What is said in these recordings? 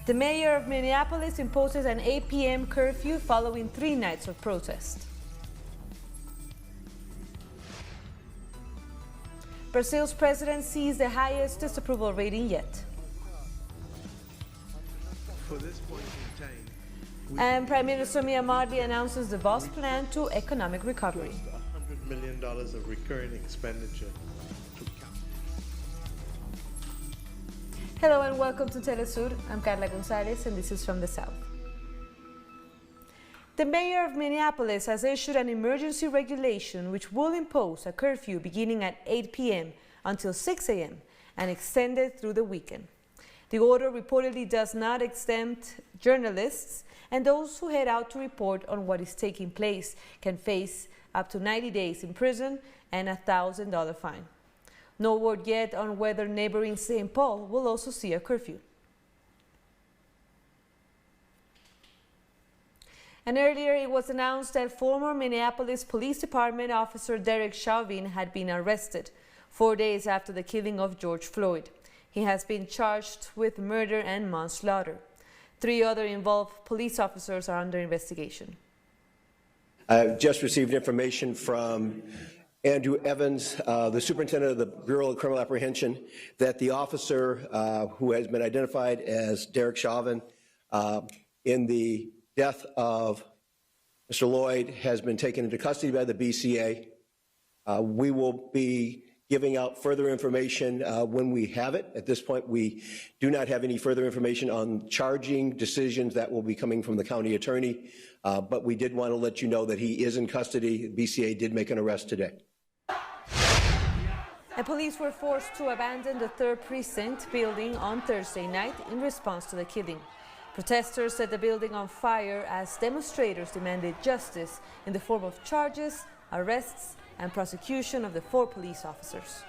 The mayor of Minneapolis imposes an 8 p.m. curfew following 3 nights of protest. Brazil's president sees the highest disapproval rating yet. And Prime Minister Mottley announces the boss plan to economic recovery. $100 million of recurring expenditure. Hello and welcome to Telesur. I'm Carla Gonzalez and this is from the South. The mayor of Minneapolis has issued an emergency regulation which will impose a curfew beginning at 8 p.m. until 6 a.m. and extended through the weekend. The order reportedly does not exempt journalists, and those who head out to report on what is taking place can face up to 90 days in prison and a $1,000 fine. No word yet on whether neighboring St. Paul will also see a curfew. And earlier it was announced that former Minneapolis Police Department officer Derek Chauvin had been arrested 4 days after the killing of George Floyd. He has been charged with murder and manslaughter. 3 other involved police officers are under investigation. I've just received information from Andrew Evans, the superintendent of the Bureau of Criminal Apprehension, that the officer who has been identified as Derek Chauvin in the death of Mr. Lloyd has been taken into custody by the BCA. We will be giving out further information when we have it. At this point, we do not have any further information on charging decisions that will be coming from the county attorney, but we did want to let you know that he is in custody. The BCA did make an arrest today. And police were forced to abandon the 3rd Precinct building on Thursday night in response to the killing. Protesters set the building on fire as demonstrators demanded justice in the form of charges, arrests, and prosecution of the 4 police officers.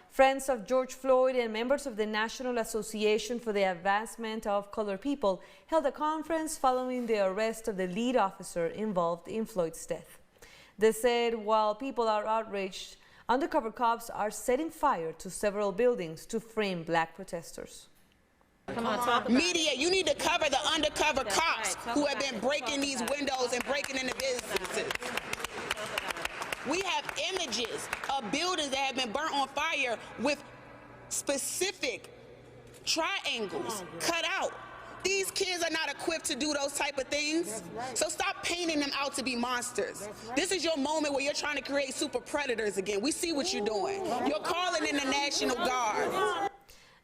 Friends of George Floyd and members of the National Association for the Advancement of Colored People held a conference following the arrest of the lead officer involved in Floyd's death. They said while people are outraged, undercover cops are setting fire to several buildings to frame black protesters. Come on, talk about media, you need to cover the undercover cops who have been breaking these windows and breaking into businesses. We have images of buildings that have been burnt on fire with specific triangles cut out. These kids are not equipped to do those type of things. So stop painting them out to be monsters. This is your moment where you're trying to create super predators again. We see what you're doing. You're calling in the National Guard.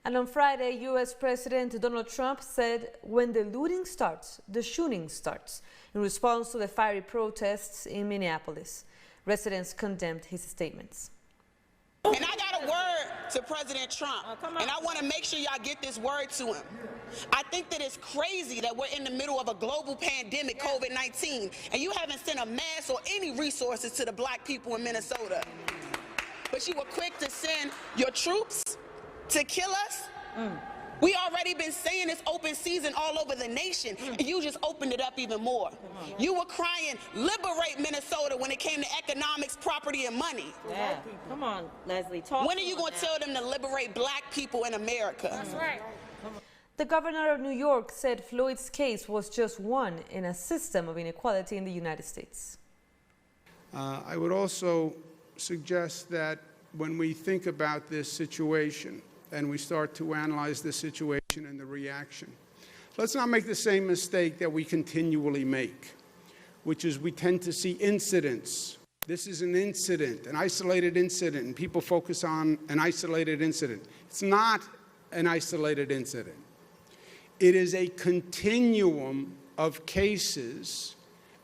And on Friday, U.S. President Donald Trump said when the looting starts, the shooting starts, in response to the fiery protests in Minneapolis. Residents condemned his statements. And I got a word to President Trump, and I want to make sure y'all get this word to him. I think that it's crazy that we're in the middle of a global pandemic, COVID-19, and you haven't sent a mass or any resources to the black people in Minnesota. But you were quick to send your troops to kill us? We already been saying it's open season all over the nation, and you just opened it up even more. You were crying, liberate Minnesota when it came to economics, property, and money. Yeah. Come on, Leslie, talk. When are you going to tell them to liberate black people in America? That's right. The governor of New York said Floyd's case was just one in a system of inequality in the United States. I would also suggest that when we think about this situation, and we start to analyze the situation and the reaction, let's not make the same mistake that we continually make, which is we tend to see incidents. This is an incident, an isolated incident, and people focus on an isolated incident. It's not an isolated incident. It is a continuum of cases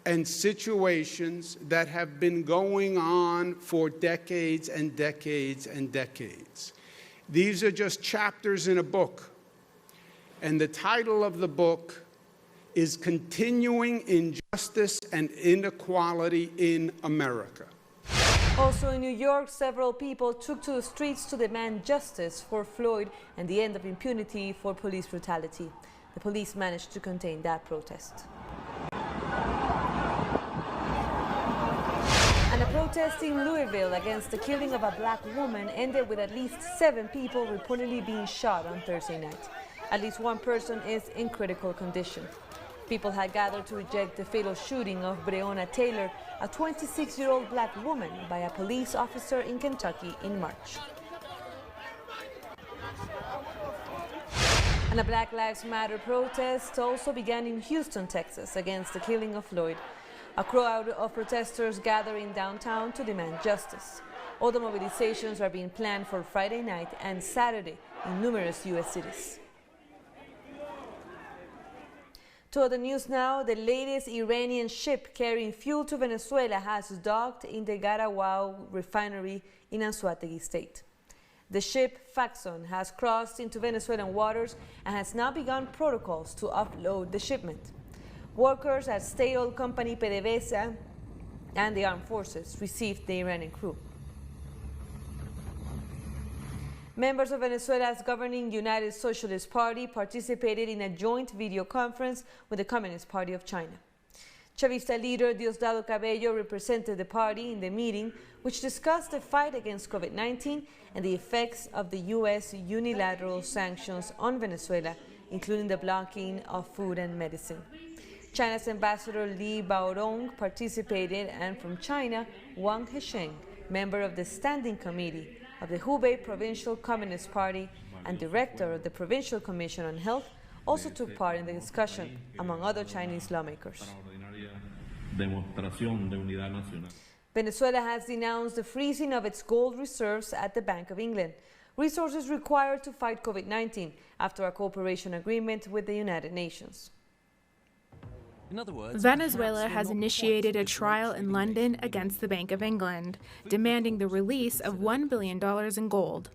and situations that have been going on for decades and decades and decades. These are just chapters in a book, and the title of the book is Continuing Injustice and Inequality in America. Also in New York, several people took to the streets to demand justice for Floyd and the end of impunity for police brutality. The police managed to contain that protest. And a Protests in Louisville against the killing of a black woman ended with at least 7 people reportedly being shot on Thursday night. At least one person is in critical condition. People had gathered to reject the fatal shooting of Breonna Taylor, a 26-year-old black woman, by a police officer in Kentucky in March. And a Black Lives Matter protest also began in Houston, Texas, against the killing of Floyd. A crowd of protesters gathered in downtown to demand justice. All the mobilizations are being planned for Friday night and Saturday in numerous U.S. cities. To other news now, the latest Iranian ship carrying fuel to Venezuela has docked in the Garawao refinery in Anzoátegui State. The ship, Faxon, has crossed into Venezuelan waters and has now begun protocols to offload the shipment. Workers at state-owned company PDVSA and the armed forces received the Iranian crew. Members of Venezuela's governing United Socialist Party participated in a joint video conference with the Communist Party of China. Chavista leader Diosdado Cabello represented the party in the meeting, which discussed the fight against COVID-19 and the effects of the U.S. unilateral sanctions on Venezuela, including the blocking of food and medicine. China's Ambassador Li Baorong participated, and from China, Wang Hesheng, member of the Standing Committee of the Hubei Provincial Communist Party and director of the Provincial Commission on Health, also took part in the discussion, among other Chinese lawmakers. Venezuela has denounced the freezing of its gold reserves at the Bank of England, resources required to fight COVID-19 after a cooperation agreement with the United Nations. In other words, Venezuela has initiated a trial in London against the Bank of England, demanding the release of $1 billion in gold.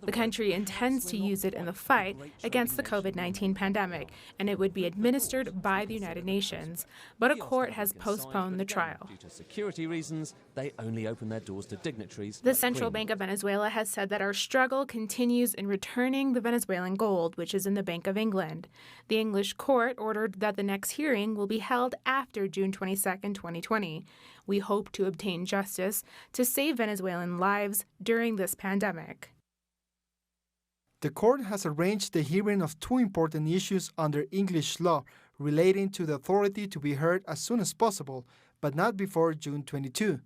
The country intends to use it in the fight against the COVID-19 pandemic, and it would be administered by the United Nations. But a court has postponed the trial. Due to security reasons, they only open their doors to dignitaries. The Central Bank of Venezuela has said that our struggle continues in returning the Venezuelan gold, which is in the Bank of England. The English court ordered that the next hearing will be held after June 22, 2020. We hope to obtain justice to save Venezuelan lives during this pandemic. The court has arranged the hearing of 2 important issues under English law relating to the authority to be heard as soon as possible, but not before June 22.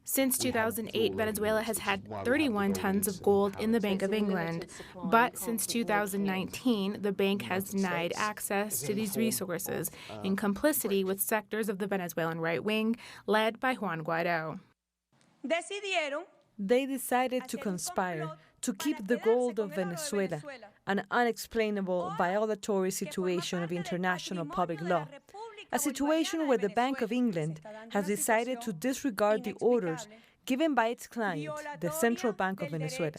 Since 2008, Venezuela has had 31 tons of gold in the Bank of England. But since 2019, the bank has denied access to these resources in complicity with sectors of the Venezuelan right wing, led by Juan Guaidó. They decided to conspire to keep the gold of Venezuela, an unexplainable violatory situation of international public law, a situation where the Bank of England has decided to disregard the orders given by its client, the Central Bank of Venezuela.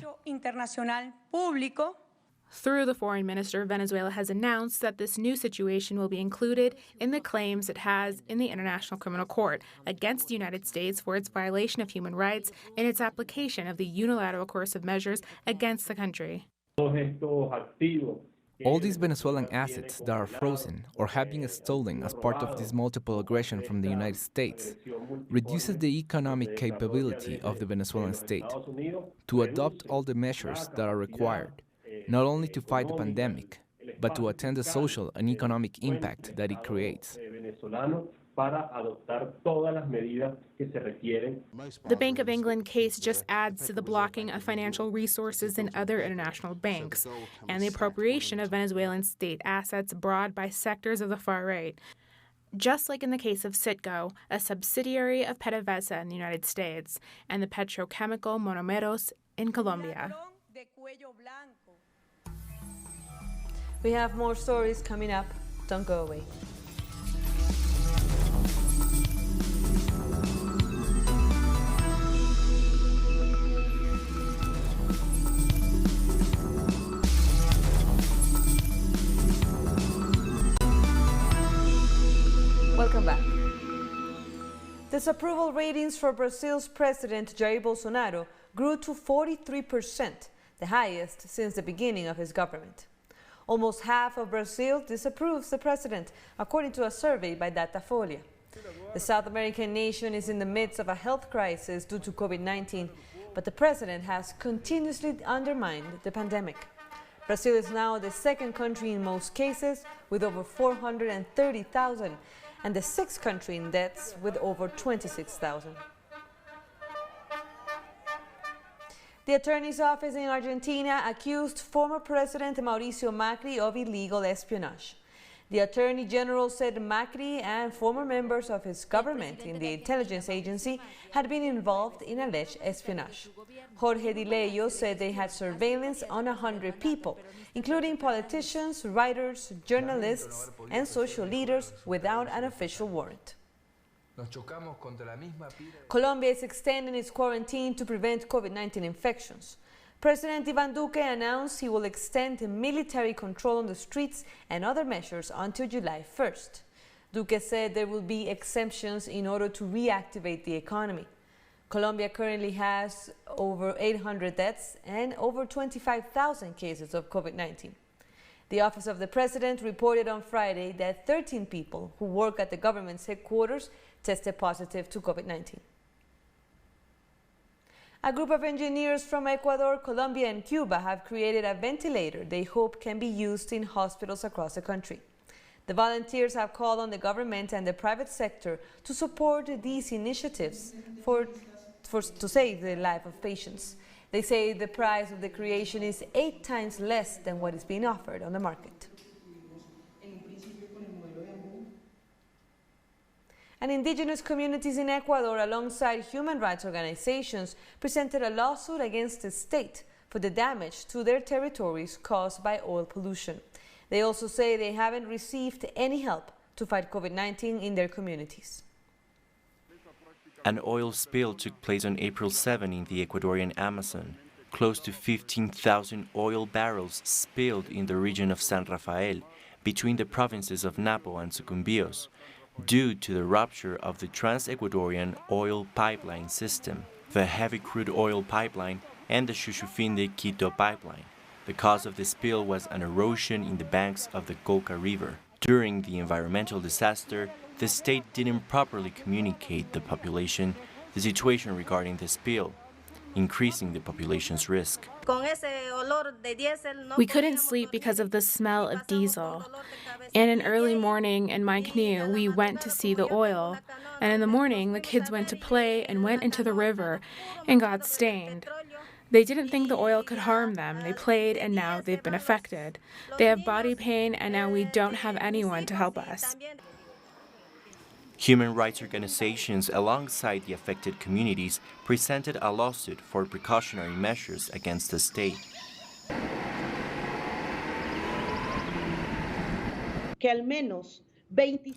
Through the foreign minister, Venezuela has announced that this new situation will be included in the claims it has in the International Criminal Court against the United States for its violation of human rights and its application of the unilateral coercive measures against the country. All these Venezuelan assets that are frozen or have been stolen as part of this multiple aggression from the United States reduces the economic capability of the Venezuelan state to adopt all the measures that are required, not only to fight the pandemic, but to attend the social and economic impact that it creates. The Bank of England case just adds to the blocking of financial resources in other international banks and the appropriation of Venezuelan state assets brought by sectors of the far right. Just like in the case of Citgo, a subsidiary of PDVSA in the United States, and the petrochemical Monomeros in Colombia. We have more stories coming up. Don't go away. Welcome back. Disapproval ratings for Brazil's President Jair Bolsonaro grew to 43%, the highest since the beginning of his government. Almost half of Brazil disapproves the president, according to a survey by Datafolha. The South American nation is in the midst of a health crisis due to COVID-19, but the president has continuously undermined the pandemic. Brazil is now the second country in most cases with over 430,000 and the sixth country in deaths with over 26,000. The attorney's office in Argentina accused former President Mauricio Macri of illegal espionage. The Attorney General said Macri and former members of his government in the intelligence agency had been involved in alleged espionage. Jorge Di Leio said they had surveillance on 100 people, including politicians, writers, journalists, and social leaders without an official warrant. Colombia is extending its quarantine to prevent COVID-19 infections. President Iván Duque announced he will extend military control on the streets and other measures until July 1st. Duque said there will be exemptions in order to reactivate the economy. Colombia currently has over 800 deaths and over 25,000 cases of COVID-19. The Office of the President reported on Friday that 13 people who work at the government's headquarters tested positive to COVID-19. A group of engineers from Ecuador, Colombia, and Cuba have created a ventilator they hope can be used in hospitals across the country. The volunteers have called on the government and the private sector to support these initiatives to save the life of patients. They say the price of the creation is 8 times less than what is being offered on the market. And indigenous communities in Ecuador, alongside human rights organizations, presented a lawsuit against the state for the damage to their territories caused by oil pollution. They also say they haven't received any help to fight COVID-19 in their communities. An oil spill took place on April 7 in the Ecuadorian Amazon. Close to 15,000 oil barrels spilled in the region of San Rafael, between the provinces of Napo and Sucumbíos, due to the rupture of the Trans-Ecuadorian oil pipeline system, the heavy crude oil pipeline, and the Chuchufinde-Quito pipeline. The cause of the spill was an erosion in the banks of the Colca River. During the environmental disaster, the state didn't properly communicate the population the situation regarding the spill, increasing the population's risk. We couldn't sleep because of the smell of diesel. And an early morning in my canoe, we went to see the oil. And in the morning, the kids went to play and went into the river and got stained. They didn't think the oil could harm them. They played and now they've been affected. They have body pain and now we don't have anyone to help us. Human rights organizations alongside the affected communities presented a lawsuit for precautionary measures against the state.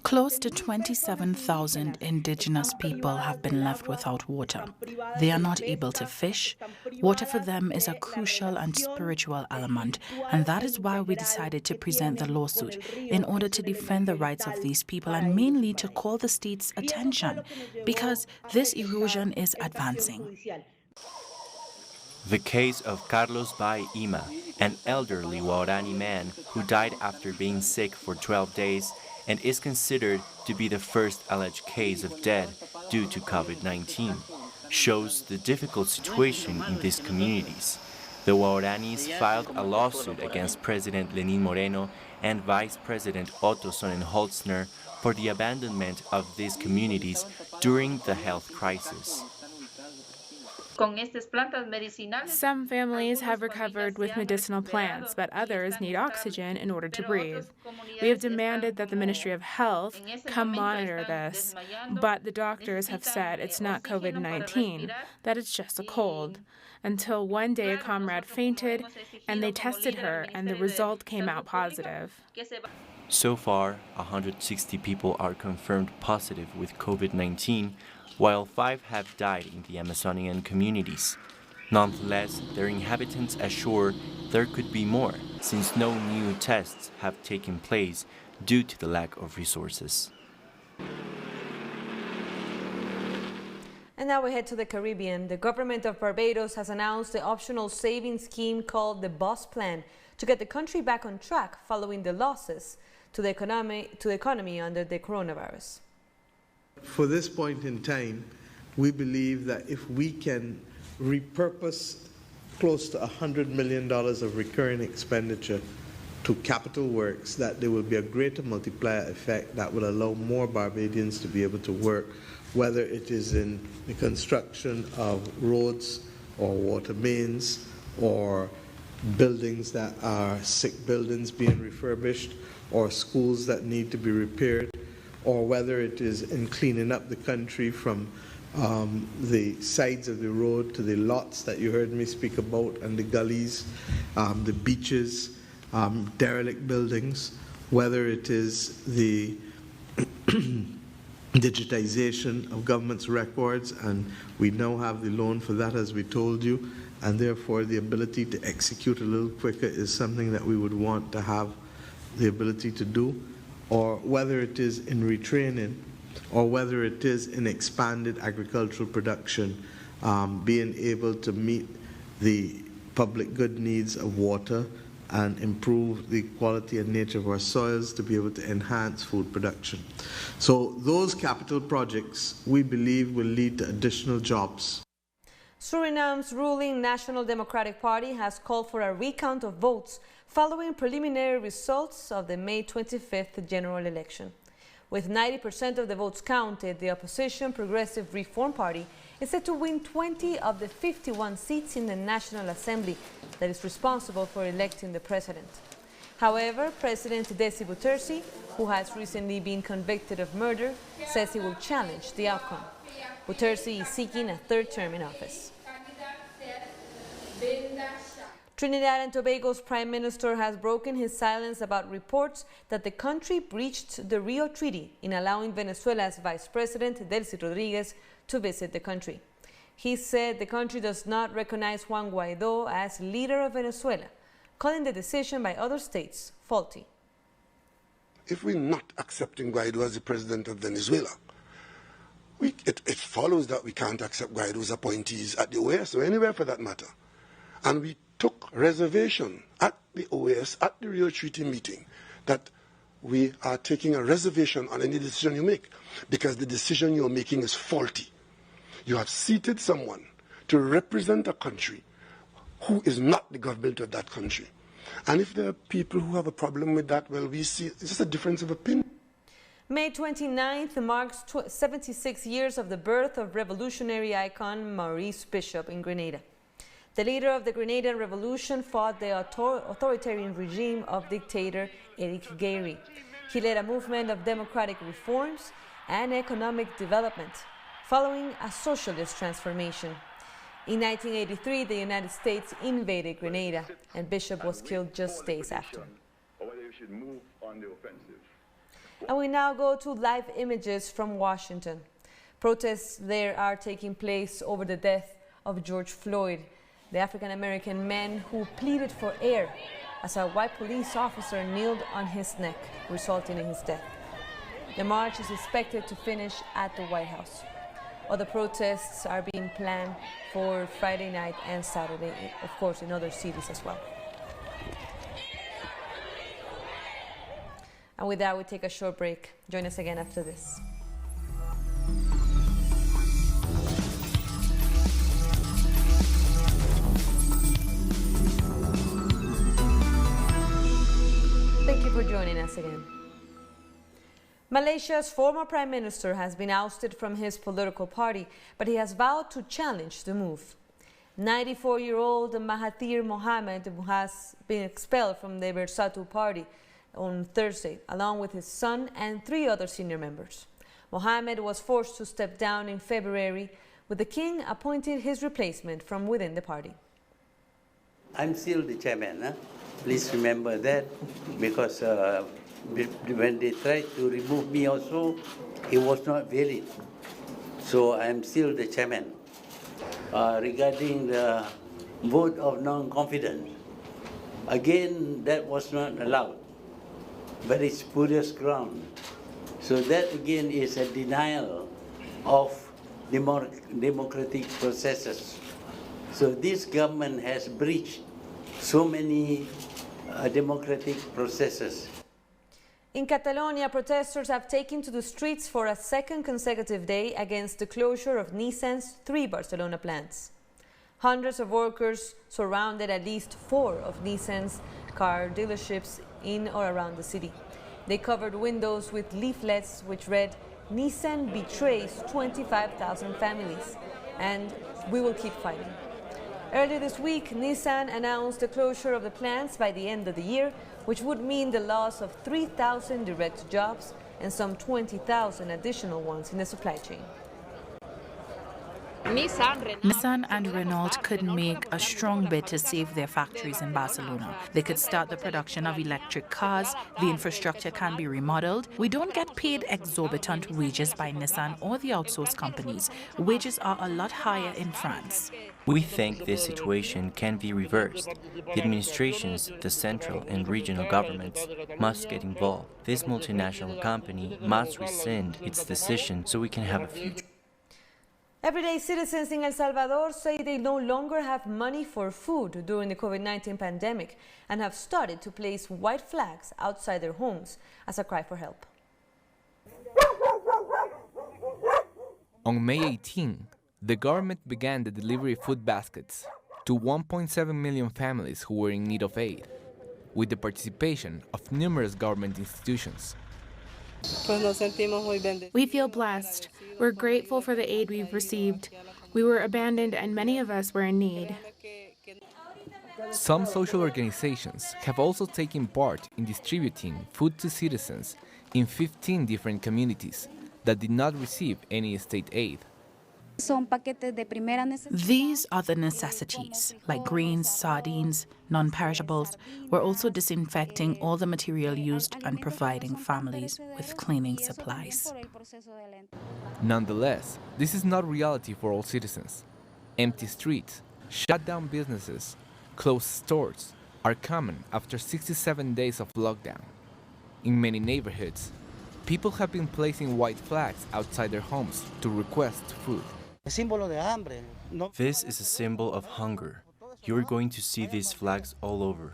Close to 27,000 indigenous people have been left without water. They are not able to fish. Water for them is a crucial and spiritual element, and that is why we decided to present the lawsuit, in order to defend the rights of these people and mainly to call the state's attention, because this erosion is advancing. The case of Carlos Bay Ima, an elderly Waorani man who died after being sick for 12 days, and is considered to be the first alleged case of death due to COVID-19, shows the difficult situation in these communities. The Waoranis filed a lawsuit against President Lenín Moreno and Vice President Otto Sonnenholzner for the abandonment of these communities during the health crisis. Some families have recovered with medicinal plants, but others need oxygen in order to breathe. We have demanded that the Ministry of Health come monitor this, but the doctors have said it's not COVID-19, that it's just a cold. Until one day a comrade fainted, and they tested her, and the result came out positive. So far, 160 people are confirmed positive with COVID-19, while 5 have died in the Amazonian communities. Nonetheless, their inhabitants assure there could be more, since no new tests have taken place due to the lack of resources. And now we head to the Caribbean. The government of Barbados has announced the optional savings scheme called the BOSS Plan to get the country back on track following the losses to the economy under the coronavirus. For this point in time, we believe that if we can repurpose close to $100 million of recurring expenditure to capital works, that there will be a greater multiplier effect that will allow more Barbadians to be able to work, whether it is in the construction of roads or water mains or buildings that are sick buildings being refurbished or schools that need to be repaired, or whether it is in cleaning up the country from the sides of the road to the lots that you heard me speak about, and the gullies, the beaches, derelict buildings, whether it is the digitization of government's records, and we now have the loan for that, as we told you, and therefore the ability to execute a little quicker is something that we would want to have the ability to do, or whether it is in retraining, or whether it is in expanded agricultural production, being able to meet the public good needs of water and improve the quality and nature of our soils to be able to enhance food production. So those capital projects, we believe, will lead to additional jobs. Suriname's ruling National Democratic Party has called for a recount of votes following preliminary results of the May 25th general election. With 90% of the votes counted, the opposition Progressive Reform Party is set to win 20 of the 51 seats in the National Assembly that is responsible for electing the president. However, President Desi Bouterse, who has recently been convicted of murder, says he will challenge the outcome. Bouterse is seeking a third term in office. Trinidad and Tobago's Prime Minister has broken his silence about reports that the country breached the Rio Treaty in allowing Venezuela's Vice President Delcy Rodriguez to visit the country. He said the country does not recognize Juan Guaidó as leader of Venezuela, calling the decision by other states faulty. If we're not accepting Guaidó as the president of Venezuela, it follows that we can't accept Guaidó's appointees at the OAS or anywhere for that matter. And we took reservation at the OAS, at the Rio Treaty meeting, that we are taking a reservation on any decision you make because the decision you're making is faulty. You have seated someone to represent a country who is not the government of that country. And if there are people who have a problem with that, well, we see it's just a difference of opinion. May 29th marks 76 years of the birth of revolutionary icon Maurice Bishop in Grenada. The leader of the Grenadian Revolution fought the authoritarian regime of dictator Eric Jair. He led a movement of democratic reforms and economic development, following a socialist transformation. In 1983, the United States invaded Grenada, and Bishop was killed just days after. And we now go to live images from Washington. Protests there are taking place over the death of George Floyd, the African-American man who pleaded for air as a white police officer kneeled on his neck, resulting in his death. The march is expected to finish at the White House. Other protests are being planned for Friday night and Saturday, of course, in other cities as well. And with that, we take a short break. Join us again after this. Thank you for joining us again. Malaysia's former prime minister has been ousted from his political party, but he has vowed to challenge the move. 94-year-old Mahathir Mohamad has been expelled from the Bersatu party on Thursday, along with his son and 3 other senior members. Mohamad was forced to step down in February, with the king appointing his replacement from within the party. I'm still the chairman. Please remember that, because when they tried to remove me also, it was not valid. So I'm still the chairman. Regarding the vote of non-confidence, again, that was not allowed, but it's spurious ground. So that again is a denial of democratic processes. So this government has breached so many democratic processes. In Catalonia, protesters have taken to the streets for a second consecutive day against the closure of Nissan's 3 Barcelona plants. Hundreds of workers surrounded at least 4 of Nissan's car dealerships in or around the city. They covered windows with leaflets which read, "Nissan betrays 25,000 families," and "We will keep fighting." Earlier this week, Nissan announced the closure of the plants by the end of the year, which would mean the loss of 3,000 direct jobs and some 20,000 additional ones in the supply chain. Nissan and Renault could make a strong bid to save their factories in Barcelona. They could start the production of electric cars, the infrastructure can be remodeled. We don't get paid exorbitant wages by Nissan or the outsourced companies. Wages are a lot higher in France. We think this situation can be reversed. The administrations, the central and regional governments must get involved. This multinational company must rescind its decision so we can have a future. Everyday citizens in El Salvador say they no longer have money for food during the COVID-19 pandemic and have started to place white flags outside their homes as a cry for help. On May 18, the government began the delivery of food baskets to 1.7 million families who were in need of aid, with the participation of numerous government institutions. We feel blessed. We're grateful for the aid we've received. We were abandoned and many of us were in need. Some social organizations have also taken part in distributing food to citizens in 15 different communities that did not receive any state aid. These are the necessities, like grains, sardines, non-perishables. We're also disinfecting all the material used and providing families with cleaning supplies. Nonetheless, this is not reality for all citizens. Empty streets, shut down businesses, closed stores are common after 67 days of lockdown. In many neighborhoods, people have been placing white flags outside their homes to request food. This is a symbol of hunger. You're going to see these flags all over.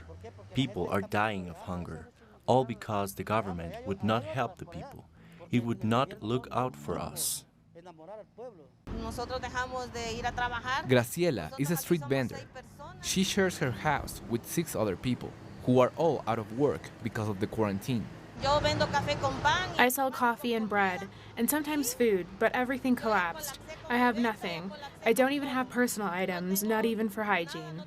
People are dying of hunger, all because the government would not help the people. It would not look out for us. Graciela is a street vendor. She shares her house with 6 other people who are all out of work because of the quarantine. I sell coffee and bread, and sometimes food, but everything collapsed. I have nothing. I don't even have personal items, not even for hygiene.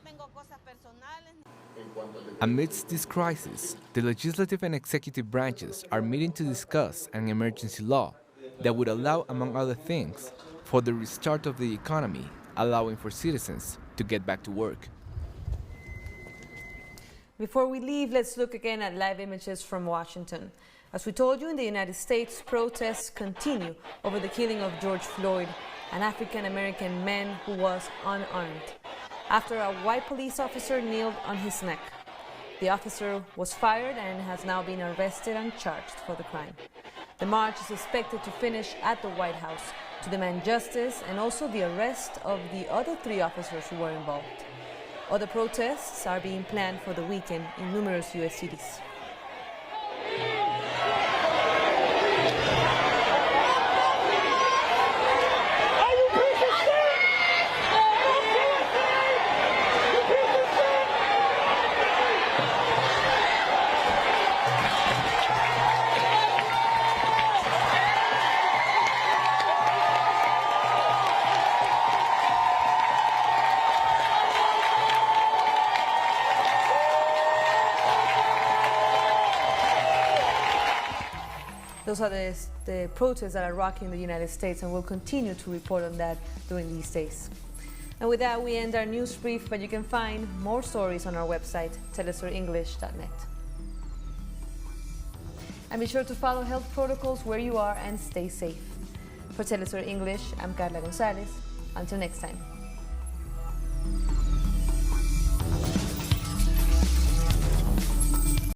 Amidst this crisis, the legislative and executive branches are meeting to discuss an emergency law that would allow, among other things, for the restart of the economy, allowing for citizens to get back to work. Before we leave, let's look again at live images from Washington. As we told you, in the United States, protests continue over the killing of George Floyd, an African-American man who was unarmed, after a white police officer kneeled on his neck. The officer was fired and has now been arrested and charged for the crime. The march is expected to finish at the White House to demand justice and also the arrest of the other 3 officers who were involved. Other protests are being planned for the weekend in numerous U.S. cities. Those are the protests that are rocking the United States, and we'll continue to report on that during these days. And with that, we end our news brief, but you can find more stories on our website, telesurenglish.net. And be sure to follow health protocols where you are and stay safe. For Telesur English, I'm Carla Gonzalez. Until next time.